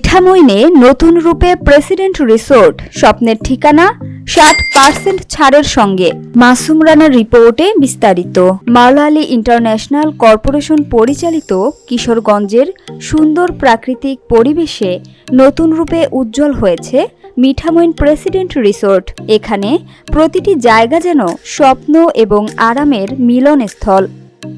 মিঠামইনে নতুন রূপে president resort, স্বপ্নের ঠিকানা 60% ছাড়ের সঙ্গে। মাসুম রানার রিপোর্টে বিস্তারিত। মাওলা আলী ইন্টারন্যাশনাল কর্পোরেশন পরিচালিত কিশোরগঞ্জের সুন্দর প্রাকৃতিক পরিবেশে নতুন রূপে উজ্জ্বল হয়েছে মিঠামইন প্রেসিডেন্ট রিসোর্ট। এখানে প্রতিটি জায়গা যেন স্বপ্ন এবং আরামের মিলনস্থল।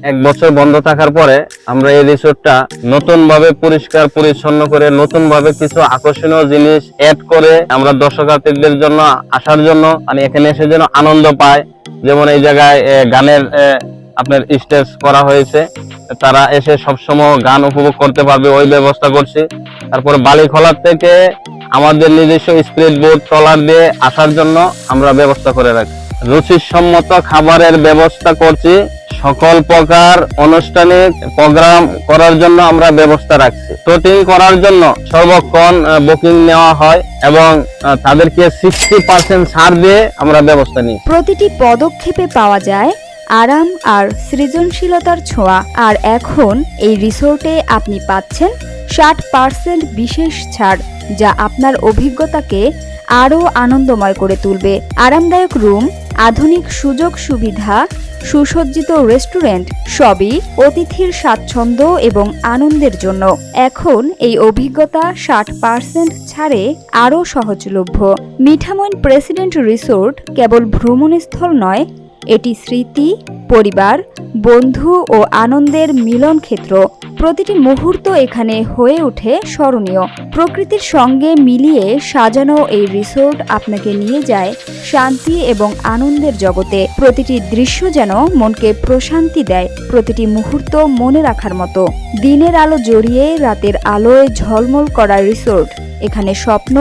এক বছর বন্ধ থাকার পরে আমরা এই রিসোর্টটা নতুন ভাবে পরিষ্কার পরিচ্ছন্ন করে নতুন ভাবে কিছু আকর্ষণীয় জিনিস অ্যাড করে আমরা দর্শনার্থীদের জন্য আসার জন্য এখানে এসে যেন আনন্দ পায়। যেমন এই জায়গায় গানের আপনার স্টেজ করা হয়েছে, তারা এসে সবসময় গান উপভোগ করতে পারবে, ওই ব্যবস্থা করছি। তারপরে বালিখোলার থেকে আমাদের নিজস্ব স্পিড বোট ট্রলার দিয়ে আসার জন্য আমরা ব্যবস্থা করে রাখি। রুচিসম্মত খাবারের ব্যবস্থা করছি। সকল প্রকার আনুষ্ঠানিক প্রোগ্রাম করার জন্য আমরা ব্যবস্থা রাখছি। শুটিং করার জন্য সর্বক্ষণ বুকিং নেওয়া হয় এবং তাদেরকে 60% ছাড় দিয়ে আমরা ব্যবস্থা নিই। প্রতিটি পদক্ষেপে পাওয়া যায় আরাম আর সৃজনশীলতার ছোঁয়া। আর এখন এই রিসোর্টে আপনি পাচ্ছেন 60% বিশেষ ছাড়, যা আপনার অভিজ্ঞতাকে আরও আনন্দময় করে তুলবে। আরামদায়ক রুম, আধুনিক সুযোগ সুবিধা, সুসজ্জিত রেস্টুরেন্ট, সবই অতিথির স্বাচ্ছন্দ্য এবং আনন্দের জন্য। এখন এই অভিজ্ঞতা 60% ছাড়ে আরও সহজলভ্য। মিঠামইন প্রেসিডেন্ট রিসোর্ট কেবল ভ্রমণস্থল নয়, এটি স্মৃতি, পরিবার, বন্ধু ও আনন্দের মিলন ক্ষেত্র। প্রতিটি মুহূর্ত এখানে হয়ে ওঠে স্মরণীয়। প্রকৃতির সঙ্গে মিলিয়ে সাজানো এই রিসোর্ট আপনাকে নিয়ে যায় শান্তি এবং আনন্দের জগতে। প্রতিটি দৃশ্য যেন মনকে প্রশান্তি দেয়, প্রতিটি মুহূর্ত মনে রাখার মতো। দিনের আলো জড়িয়ে রাতের আলোয় ঝলমল করা রিসোর্ট, এখানে স্বপ্ন,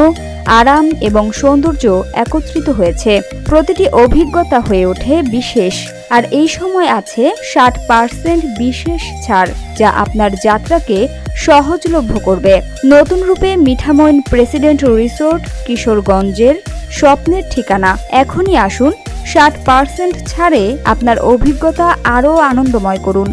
আরাম এবং সৌন্দর্য একত্রিত হয়েছে। প্রতিটি অভিজ্ঞতা হয়ে ওঠে বিশেষ। আর এই সময় আছে 60% বিশেষ ছাড়, যা আপনার যাত্রাকে সহজলভ্য করবে। নতুন রূপে মিঠামইন প্রেসিডেন্ট রিসোর্ট, কিশোরগঞ্জের স্বপ্নের ঠিকানা। এখনই আসুন, 60% ছাড়ে আপনার অভিজ্ঞতা আরও আনন্দময় করুন।